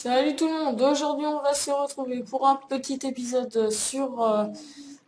Salut tout le monde, aujourd'hui on va se retrouver pour un petit épisode sur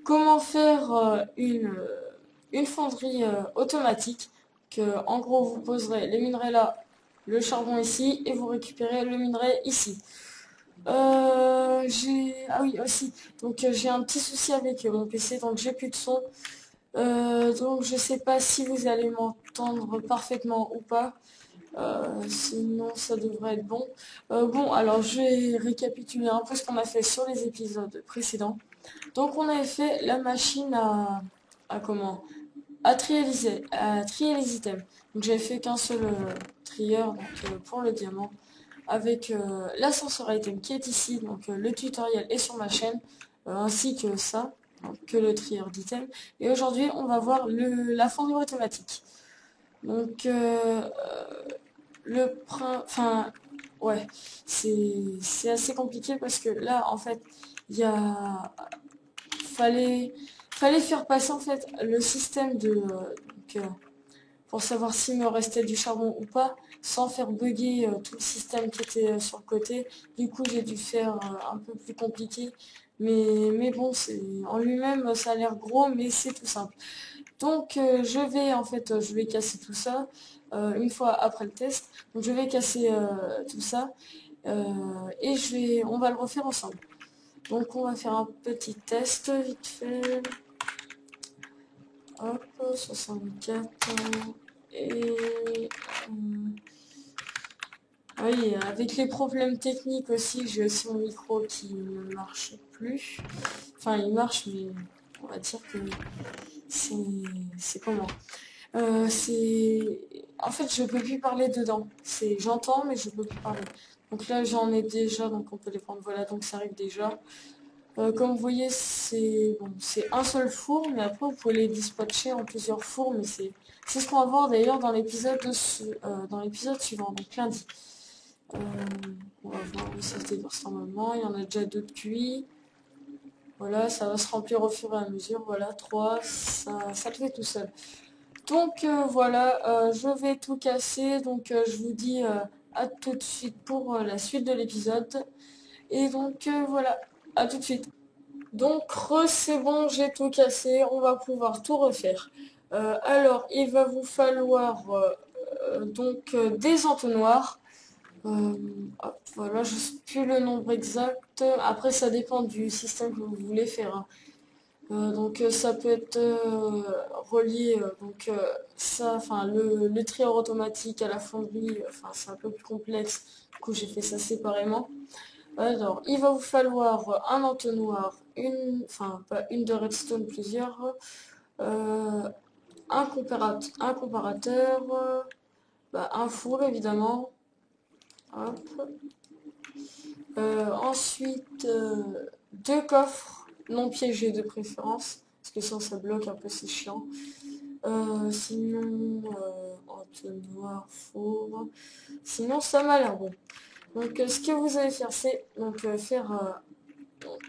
comment faire une fonderie automatique. En gros vous poserez les minerais là, le charbon ici et vous récupérez le minerai ici. Ah oui aussi, donc j'ai un petit souci avec mon PC, donc j'ai plus de son. Donc je sais pas si vous allez m'entendre parfaitement ou pas. Sinon, ça devrait être bon. Bon, alors je vais récapituler un peu ce qu'on a fait sur les épisodes précédents. Donc, on avait fait la machine à comment? À trier les items. Donc, j'avais fait qu'un seul trieur donc, pour le diamant avec l'ascenseur item qui est ici. Donc, le tutoriel est sur ma chaîne ainsi que ça, donc, que le trieur d'items. Et aujourd'hui, on va voir la fonderie automatique. Donc, enfin, ouais, c'est assez compliqué parce que là, en fait, il y a, fallait, fallait faire passer en fait le système donc, pour savoir s'il me restait du charbon ou pas, sans faire bugger tout le système qui était sur le côté. Du coup, j'ai dû faire un peu plus compliqué. Mais bon, en lui-même, ça a l'air gros, mais c'est tout simple. Donc je vais casser tout ça une fois après le test. Donc je vais casser tout ça et on va le refaire ensemble. Donc on va faire un petit test vite fait. Hop, 64 et oui, avec les problèmes techniques aussi, j'ai aussi mon micro qui ne marche plus. Enfin, il marche, mais on va dire que c'est c'est comment? C'est... En fait, je peux plus parler dedans. J'entends, mais je peux plus parler. Donc là, j'en ai déjà, donc on peut les prendre. Voilà, donc ça arrive déjà. Comme vous voyez, c'est un seul four, mais après, vous pouvez les dispatcher en plusieurs fours, mais c'est ce qu'on va voir d'ailleurs dans dans l'épisode suivant, donc lundi. Euh, on va voir où ça se déverse normalement. Il y en a déjà deux de cuits. Voilà, ça va se remplir au fur et à mesure. Voilà, 3 ça le fait tout seul. Donc voilà, je vais tout casser. Donc je vous dis à tout de suite pour la suite de l'épisode. Et donc voilà, à tout de suite. Donc c'est bon, j'ai tout cassé. On va pouvoir tout refaire. Alors il va vous falloir des entonnoirs. Euh, Hop, voilà, je sais plus le nombre exact. Après ça dépend du système que vous voulez faire, hein. Ça peut être relié ça, enfin le trieur automatique à la fonderie, enfin c'est un peu plus complexe. Du coup j'ai fait ça séparément. Alors il va vous falloir un entonnoir, enfin pas une de redstone, plusieurs, euh, un comparateur, un four évidemment. Hop. Ensuite deux coffres non piégés de préférence parce que sinon ça bloque un peu, c'est chiant. Sinon, entonnoir, four. Sinon, ça m'a l'air bon. Donc, ce que vous allez faire, c'est faire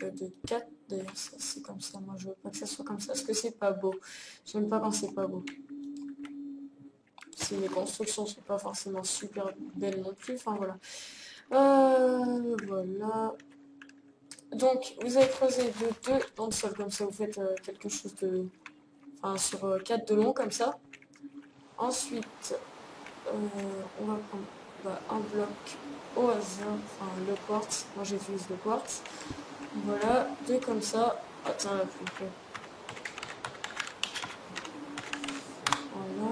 de 4. D'ailleurs, ça c'est comme ça. Moi, je veux pas que ça soit comme ça parce que c'est pas beau. J'aime pas quand c'est pas beau. Si les constructions sont pas forcément super belles non plus. Enfin, voilà. Voilà. Donc, vous allez creuser de 2 dans le sol. Comme ça, vous faites quelque chose de. Enfin, sur 4 de long, comme ça. Ensuite, on va prendre un bloc au hasard, enfin le quartz, moi j'utilise le quartz. Voilà, deux comme ça. Attends, la plus près. Voilà,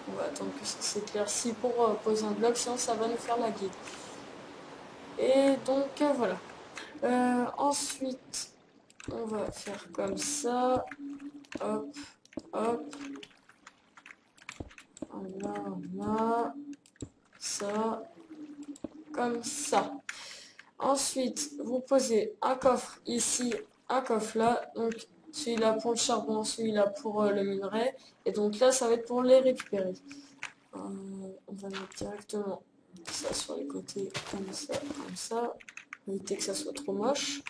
on va attendre que ça s'éclaircisse pour poser un bloc, sinon ça va nous faire laguer. Et donc voilà. Ensuite, on va faire comme ça. Hop, hop. Voilà, voilà. Ça, comme ça. Ensuite, vous posez un coffre ici, un coffre là. Donc, celui-là pour le charbon, celui-là pour le minerai. Et donc là, ça va être pour les récupérer. On va mettre directement ça sur les côtés, comme ça, comme ça. Éviter que ça soit trop moche.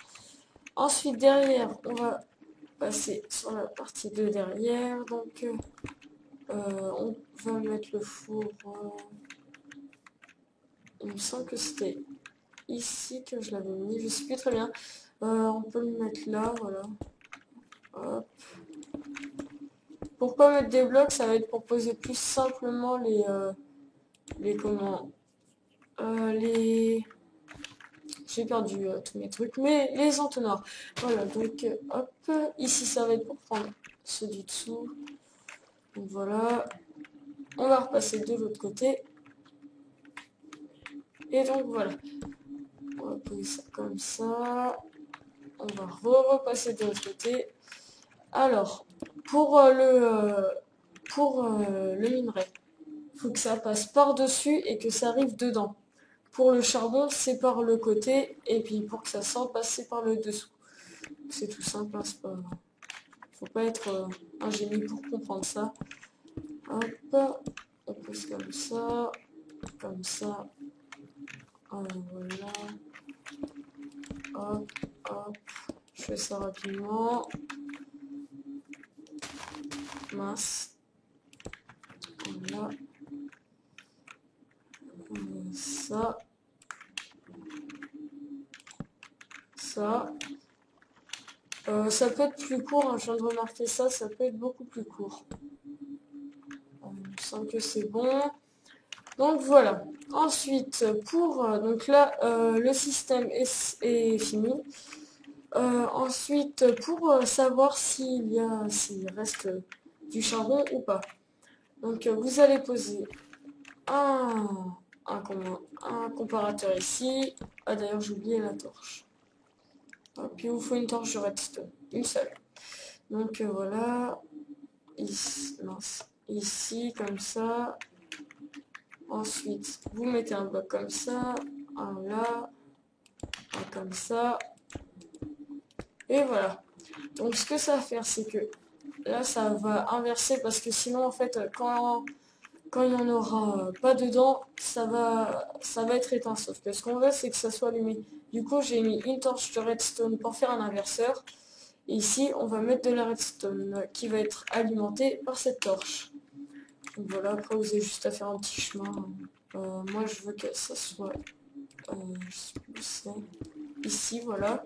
Ensuite, derrière, on va passer sur la partie de derrière. Donc, on va mettre le four Il me semble que c'était ici que je l'avais mis, je sais plus très bien. On peut le mettre là, voilà. Hop. Pourquoi mettre des blocs? Ça va être pour poser plus simplement les comment les j'ai perdu tous mes trucs, mais les entonnoirs. Voilà, donc hop, ici ça va être pour prendre ceux du dessous. Donc voilà, on va repasser de l'autre côté. Et donc voilà, on va poser ça comme ça. On va repasser de l'autre côté. Alors, pour le minerai, il faut que ça passe par-dessus et que ça arrive dedans. Pour le charbon, c'est par le côté, et puis pour que ça sorte, c'est par le dessous. C'est tout simple, hein, faut pas être un génie pour comprendre ça. Hop, on pose comme ça, comme ça. Voilà. Hop, hop. Je fais ça rapidement. Mince. Voilà. Ça. Ça. Ça peut être plus court, hein, je viens de remarquer ça, ça peut être beaucoup plus court. Il me semble que c'est bon. Donc voilà. Ensuite, donc là, le système est fini. Ensuite, pour savoir s'il reste du charbon ou pas. Donc vous allez poser un comparateur ici. Ah d'ailleurs j'ai oublié la torche. Puis il vous faut une torche de redstone, une seule. Donc voilà, ici comme ça. Ensuite vous mettez un bloc comme ça, un là, un comme ça. Et voilà. Donc ce que ça va faire, c'est que là ça va inverser parce que sinon en fait quand il n'y en aura pas dedans, ça va être éteint. Sauf que ce qu'on veut, c'est que ça soit allumé. Du coup, j'ai mis une torche de redstone pour faire un inverseur. Et ici, on va mettre de la redstone qui va être alimentée par cette torche. Donc voilà, après vous avez juste à faire un petit chemin. Moi, je veux que ça soit je sais plus où c'est. Ici, voilà.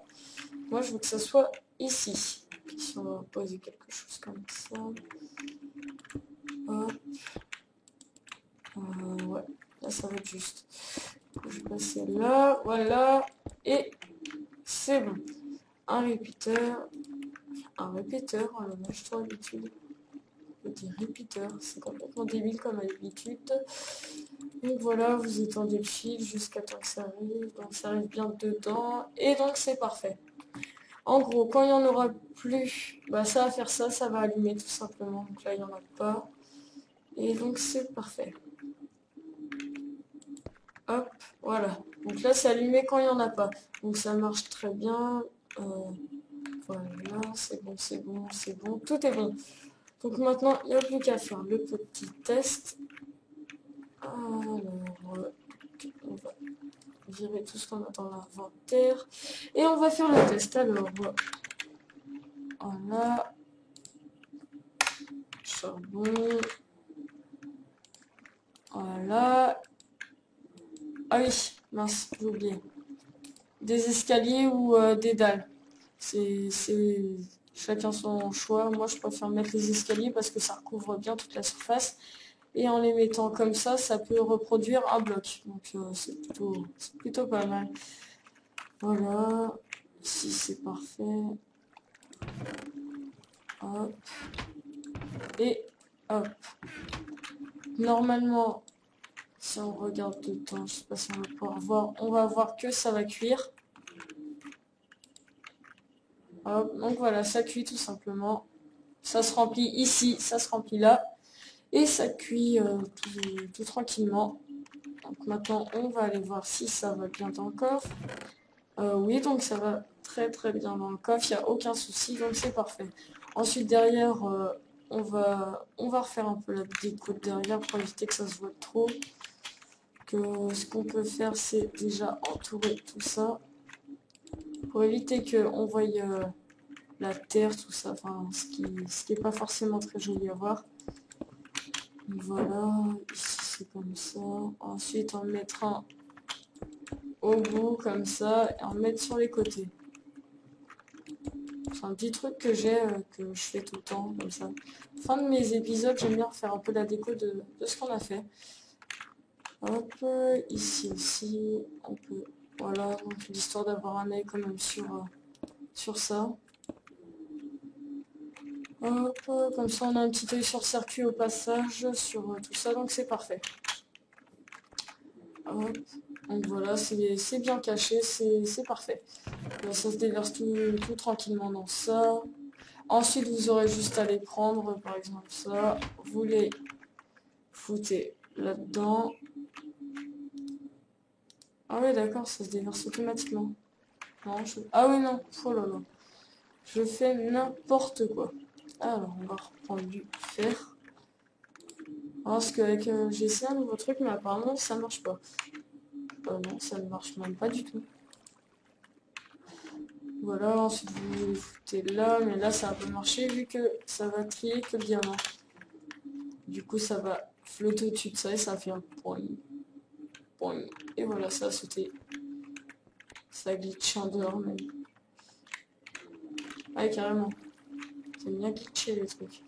Moi, je veux que ça soit ici. Puis si on va poser quelque chose comme ça. Hop. Ouais, là ça va être juste. Je vais passer là, voilà, et c'est bon. Un répéteur, oh là là, j'ai trop l'habitude de dire répéteur, c'est complètement débile comme habitude. Donc voilà, vous étendez le fil jusqu'à temps que ça arrive, donc ça arrive bien dedans, et donc c'est parfait. En gros, quand il n'y en aura plus, ça va faire ça, ça va allumer tout simplement, donc là il n'y en a pas, et donc c'est parfait. Hop, voilà. Donc là, c'est allumé quand il n'y en a pas. Donc ça marche très bien. Voilà, c'est bon, c'est bon, c'est bon. Tout est bon. Donc maintenant, il n'y a plus qu'à faire le petit test. Alors, on va virer tout ce qu'on a dans l'inventaire. Et on va faire le test. Alors, voilà. Charbon. Voilà. Ah oui, mince, j'ai oublié. Des escaliers ou des dalles. C'est chacun son choix. Moi, je préfère mettre les escaliers parce que ça recouvre bien toute la surface. Et en les mettant comme ça peut reproduire un bloc. Donc, c'est plutôt pas mal. Voilà. Ici, c'est parfait. Hop. Et hop. Normalement, si on regarde dedans, je sais pas si on va pouvoir voir, on va voir que ça va cuire. Hop. Donc voilà, ça cuit tout simplement. Ça se remplit ici, ça se remplit là. Et ça cuit tout tranquillement. Donc maintenant, on va aller voir si ça va bien dans le coffre. Oui, donc ça va très très bien dans le coffre, il n'y a aucun souci, donc c'est parfait. Ensuite, derrière, on va refaire un peu la déco de derrière pour éviter que ça se voit trop. Ce qu'on peut faire, c'est déjà entourer tout ça. Pour éviter qu'on voie la terre, tout ça, enfin, ce qui est pas forcément très joli à voir. Voilà, ici c'est comme ça. Ensuite on mettra au bout comme ça et en mettre sur les côtés. C'est un petit truc que j'ai, que je fais tout le temps comme ça. Fin de mes épisodes, j'aime bien faire un peu la déco de ce qu'on a fait. Hop, ici aussi, on peut, voilà, donc l'histoire d'avoir un œil quand même sur ça. Hop, comme ça on a un petit œil sur le circuit au passage, sur tout ça, donc c'est parfait. Hop, donc voilà, c'est bien caché, c'est parfait. Là, ça se déverse tout tranquillement dans ça. Ensuite, vous aurez juste à les prendre, par exemple ça, vous les foutez là-dedans. Ah ouais, d'accord, ça se déverse automatiquement. Non, ah oui, non, oh là là. Je fais n'importe quoi. Alors, on va reprendre du fer. Parce qu'avec j'ai essayé un nouveau truc, mais apparemment ça marche pas. Non, ça ne marche même pas du tout. Voilà, ensuite vous les foutez là, mais là ça a pas marché vu que ça va trier que le diamant. Du coup, ça va flotter au-dessus de ça et ça fait un point. Point. Et voilà, ça a sauté. Ça glitch en dehors même. Ouais, carrément. C'est bien glitché les trucs.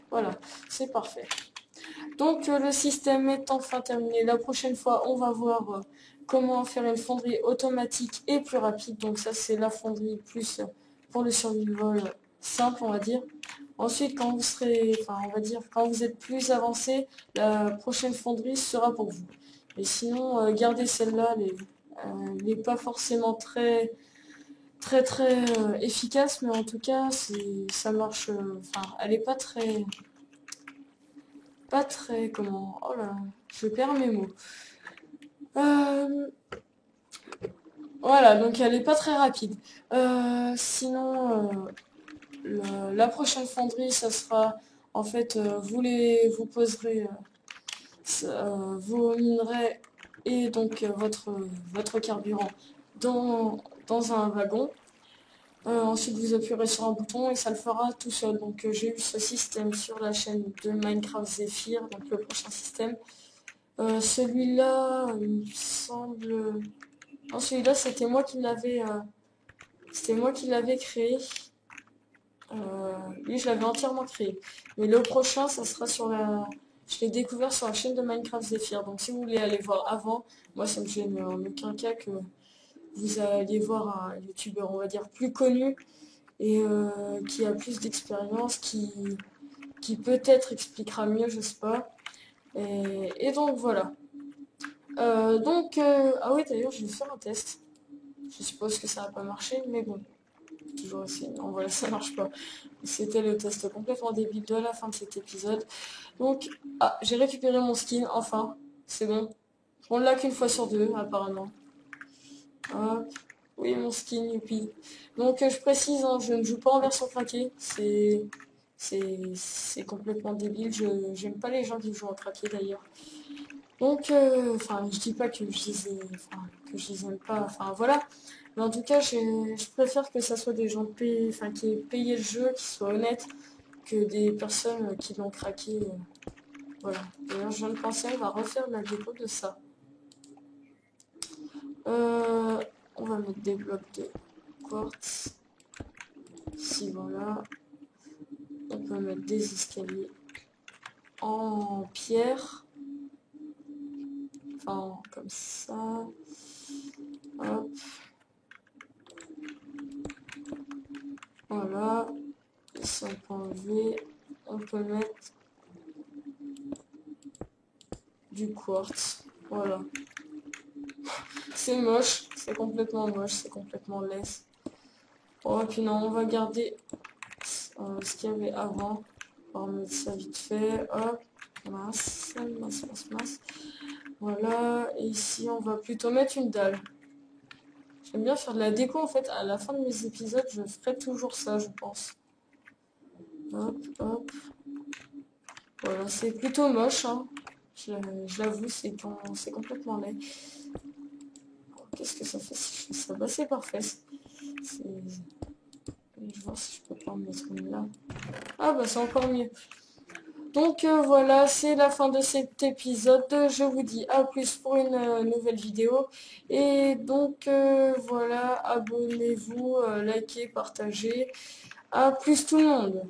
Voilà, c'est parfait. Donc le système est enfin terminé. La prochaine fois, on va voir comment faire une fonderie automatique et plus rapide. Donc ça, c'est la fonderie plus pour le survival simple, on va dire. Ensuite, quand vous serez, enfin, on va dire, quand vous êtes plus avancé, la prochaine fonderie sera pour vous. Et sinon, gardez celle-là, elle n'est pas forcément très efficace, mais en tout cas, ça marche. Enfin, elle est pas très, comment, oh là, je perds mes mots. Voilà, donc elle est pas très rapide. Sinon, la prochaine fonderie, ça sera, en fait, vous poserez vos minerais et donc votre carburant dans un wagon. Ensuite, vous appuierez sur un bouton et ça le fera tout seul. Donc, j'ai eu ce système sur la chaîne de Minecraft Zephyr, donc le prochain système. Celui-là, il me semble... Non, celui-là, c'était moi qui l'avais créé. Lui, je l'avais entièrement créé. Mais le prochain, ça sera sur la... Je l'ai découvert sur la chaîne de Minecraft Zephyr. Donc, si vous voulez aller voir avant, moi, ça me gêne en aucun cas que vous alliez voir un youtubeur, on va dire, plus connu et qui a plus d'expérience, qui peut-être expliquera mieux, je sais pas. Et donc voilà. Ah oui, d'ailleurs, je vais faire un test. Je suppose que ça n'a pas marché, mais bon, toujours essayer. Non, voilà, ça marche pas. C'était le test complètement débile de la fin de cet épisode. Donc, j'ai récupéré mon skin, enfin, c'est bon. On l'a qu'une fois sur deux, apparemment. Hop. Oui, mon skin, youpi. Donc, je précise, hein, je ne joue pas en version craquée. C'est complètement débile. J'aime pas les gens qui jouent en craqué, d'ailleurs. Donc, enfin, je dis pas que que je les aime pas, enfin, voilà. Mais en tout cas, je préfère que ça soit des gens qui aient payé le jeu, qui soient honnêtes, que des personnes qui l'ont craqué. Voilà. D'ailleurs, je viens de penser, on va refaire la déco de ça. On va mettre des blocs de quartz. Ici, voilà. On peut mettre des escaliers en pierre. Enfin, comme ça. Hop. Voilà. Ici, on peut enlever. On peut mettre du quartz. Voilà. C'est moche. C'est complètement moche. C'est complètement laid. Oh, et puis non, on va garder ce qu'il y avait avant. On va remettre ça vite fait. Hop. Masse. Masse, masse, masse. Voilà. Et ici, on va plutôt mettre une dalle. J'aime bien faire de la déco en fait. À la fin de mes épisodes, je ferai toujours ça, je pense. Hop, hop. Voilà, c'est plutôt moche, hein. Je l'avoue, c'est complètement laid. Qu'est-ce que ça fait si je fais ça? Bah, c'est parfait. Je vais voir si je peux pas en mettre une là. Ah, bah, c'est encore mieux. Donc voilà, c'est la fin de cet épisode. Je vous dis à plus pour une nouvelle vidéo. Et donc voilà, abonnez-vous, likez, partagez. À plus tout le monde.